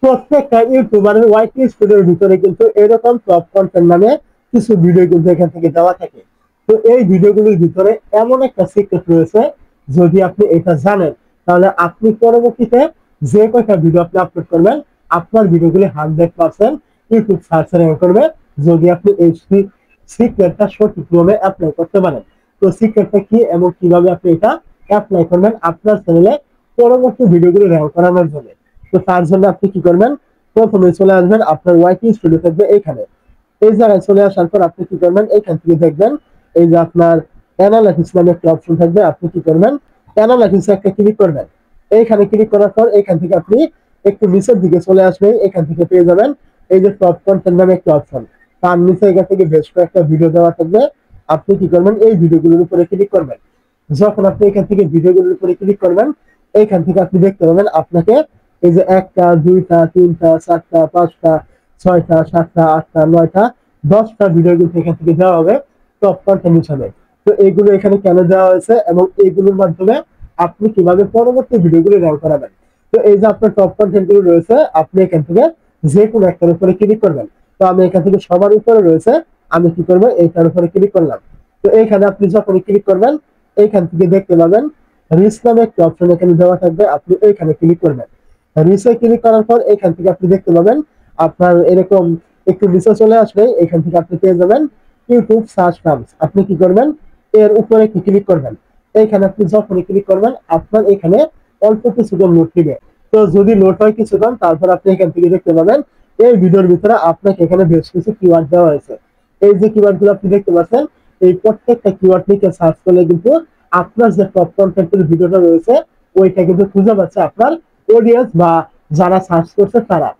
প্রত্যেকটা ইউটিউবারের ওয়াইট লিস্টের ভিতরে কিন্তু এরকম টপ কন্টেন্ট নামে কিছু ভিডিও কিন্তু এখান থেকে দেওয়া থাকে। তো এই ভিডিওগুলোর ভিতরে এমন একটা সিক্রেট রয়েছে, যদি আপনি এটা জানেন তাহলে আপনি পরবর্তীতে যে কয়টা ভিডিও আপনি আপলোড করবেন আপনার ভিডিওগুলি 100% ইউটিউব সার্চে র্যাঙ্ক করবে, যদি আপনি এই সিক্রেটটা সঠিক নিয়মে অ্যাপ্লাই করতে পারেন। তো সিক্রেটটা কি এবং কিভাবে আপনি এটা অ্যাপ্লাই করবেন আপনার চ্যানেলে পরবর্তী ভিডিওগুলো র্যাঙ্ক করানোর জন্য। তো তার জন্য আপনি কি করবেন, প্রথমে চলে আসবেন আপনার ওয়াইটি স্টুডিও থাকবে এখানে। এই জায়গায় চলে আসার পর আপনি কি করবেন, এখান থেকে দেখবেন এই যে আপনার অ্যানালাইসিস নামে একটা অপশন থাকবে। আপনি কি করবেন, অ্যানালাইসিস একটা ক্লিক করবেন। এইখানে ক্লিক করার পর এখান থেকে আপনি একটু নিচের দিকে চলে আসবেন, এখান থেকে পেয়ে যাবেন এই যে টপ কন্টেন্ট নামে একটা অপশন। তার নিচে এখান থেকে বেশ কয়েকটা ভিডিও দেওয়া থাকবে। আপনি কি করবেন, এই ভিডিওগুলোর উপরে ক্লিক করবেন। যখন আপনি এখান থেকে ভিডিওগুলোর উপরে ক্লিক করবেন এইখান থেকে আপনি দেখতে পাবেন আপনাকে এই যে একটা, দুইটা, তিনটা, চারটা, পাঁচটা, ছয়টা, সাতটা, আটটা, নয়টা, 10টা ভিডিও কিন্তু এখান থেকে দেওয়া হবে টপ কন্টেন্ট হিসাবে। তো এইগুলো এখানে কেন দেওয়া হয়েছে এবং এইগুলোর মাধ্যমে আপনি কিভাবে পরবর্তী ভিডিওগুলো র্যাঙ্ক করাবেন। তো এই যে আপনার টপ কন্টেন্ট গুলো রয়েছে আপনি এখান থেকে যে কোনো একটার উপরে ক্লিক করবেন। তো আমি এখান থেকে সবার উপরে রয়েছে, আমি কি করবো এইটার উপরে ক্লিক করলাম। তো এইখানে আপনি যখনই ক্লিক করবেন এইখান থেকে দেখতে পাবেন রিচ নামে একটা অপশন এখানে দেওয়া থাকবে, আপনি এইখানে ক্লিক করবেন। রিচে ক্লিক করার পর এখান থেকে আপনি দেখতে পাবেন আপনার এরকম একটু নিচে চলে আসলে এখান থেকে আপনি পেয়ে যাবেন ইউটিউব সার্চ টার্মস। আপনি কি করবেন, এর উপরে কি ক্লিক করবেন। এইখানে আপনি যখনই ক্লিক করবেন আপনার এখানে অল্প কিছুক্ষণ লোড দিবে। তো যদি লোড হয় কিছুক্ষণ তারপর আপনি এখান থেকে দেখতে পাবেন এই ভিডিওর ভিতরে আপনাকে এখানে বেশ কিছু কিওয়ার্ড দেওয়া হয়েছে। এই যে কিওয়ার্ড গুলো আপনি দেখতে পাচ্ছেন এই প্রত্যেকটা কিওয়ার্ড লিখে সার্চ করলে কিন্তু আপনার যে টপ কন্টেন্টের ভিডিওটা রয়েছে ওইটা কিন্তু খুঁজে পাচ্ছে আপনার অডিয়েন্স বা যারা সার্চ করছে তারা।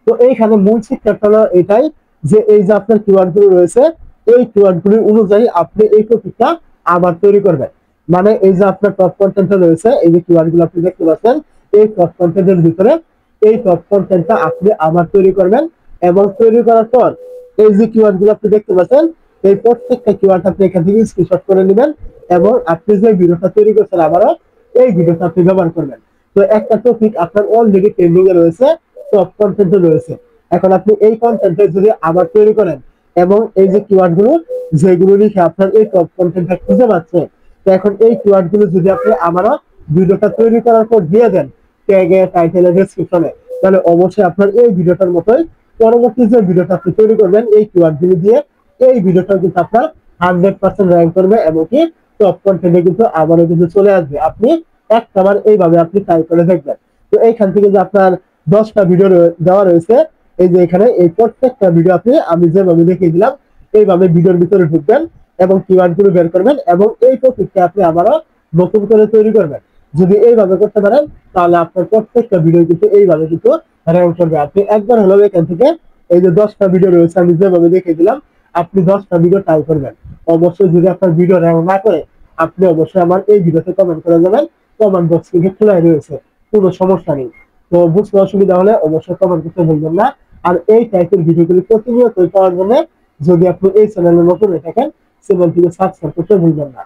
তো এইখানে মূল শিক্ষাটা হলো এটাই যে এই যে আপনার কিওয়ার্ড গুলো রয়েছে এই কিওয়ার্ড গুলি অনুযায়ী আপনি এই টপিকটা আবার তৈরি করবেন। মানে এই যে আপনার টপ কন্টেন্টটা রয়েছে এই যে কিওয়ার্ড গুলো আপনি দেখতে পাচ্ছেন এই টপ কন্টেন্টের ভিতরে এই টপ কন্টেন্টটা আপনি আবার তৈরি করবেন এবং তৈরি করার পর এই যে কিওয়ার্ড গুলো আপনি দেখতে পাচ্ছেন এই প্রত্যেকটা কিওয়ার্ড আপনি এখান থেকে স্ক্রিনশট করে নেবেন এবং আপনি যে ভিডিওটা তৈরি করছেন আবারও এই ভিডিওটা আপনি ব্যবহার করবেন। তো একটা টপিক আপনার অলরেডি ট্রেন্ডিং এ রয়েছে, টপ কন্টেন্টে রয়েছে। এখন আপনি এই কন্টেন্টে যদি আবার তৈরি করেন এবং এই যে কিওয়ার্ড গুলো যেগুলো লিখে আপনার এই টপ কন্টেন্টটা খুঁজে পাচ্ছে, তো এখন এই কিওয়ার্ড গুলো যদি আপনি আবারও ভিডিওটা তৈরি করার পর দিয়ে দেন ট্যাগে, টাইটেলে, ডেসক্রিপশনে, তাহলে অবশ্যই আপনার এই ভিডিওটার মতোই পরবর্তী যে ভিডিওটা আপনি তৈরি করবেন এই কিওয়ার্ড গুলো দিয়ে এই ভিডিওটা কিন্তু আপনার 100% র্যাঙ্ক করবে এবং কি টপ কন্টেন্টে কিন্তু আবারও কিন্তু চলে আসবে। আপনি একটাবার এইভাবে আপনি ট্রাই করে দেখবেন। তো এইখান থেকে যে আপনার 10টা ভিডিও দেওয়া রয়েছে এই যে এখানে এই প্রত্যেকটা ভিডিও আপনি আমি যেভাবে দেখিয়ে দিলাম এইভাবে ভিডিওর ভিতরে ঢুকবেন এবং কিওয়ার্ড গুলো বের করবেন এবং এই টপিকটা আপনি আবারও নতুন করে তৈরি করবেন। যদি এইভাবে করতে পারেন তাহলে আপনার প্রত্যেকটা ভিডিও কিন্তু এইভাবে কিন্তু র্যাঙ্ক করবে। আপনি একবার হলেও এখান থেকে এই যে 10টা ভিডিও রয়েছে আমি যেভাবে দেখিয়ে দিলাম আপনি 10টা ভিডিও ট্রাই করবেন। অবশ্যই যদি আপনার ভিডিও র্যাঙ্ক না করে আপনি অবশ্যই আমার এই ভিডিওতে কমেন্ট করে যাবেন, কমেন্ট বক্স কিন্তু খোলাই রয়েছে, কোনো সমস্যা নেই। তো বুঝতে অসুবিধা হলে অবশ্যই কমেন্ট করতে ভুলবেন না। আর এই টাইপের ভিডিওগুলি প্রতিনিয়ত পাওয়ার জন্য যদি আপনি এই চ্যানেলের নতুন হয়ে থাকেন চ্যানেলটিকে সাবস্ক্রাইব করতে ভুলবেন না।